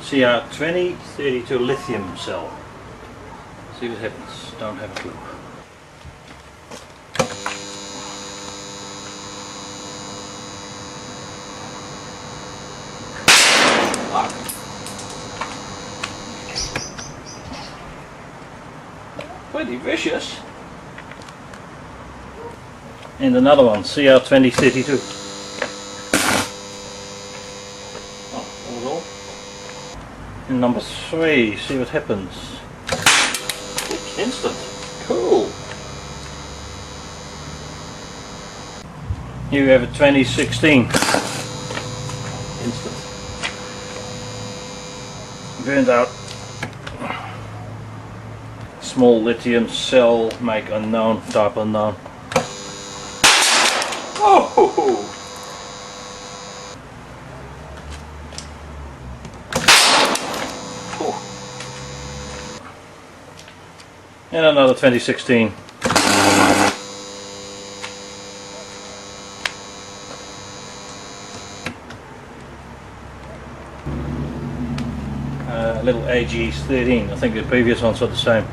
CR2032 lithium cell. See what happens. Don't have a clue. Pretty vicious. And another one, CR2032. Oh, that was all. And number 3, see what happens. Instant. Cool. Here we have a 2016. Instant. Burned out. Small lithium cell, make unknown, type unknown. Oh! And another 2016. Little AG's 13. I think the previous ones were the same.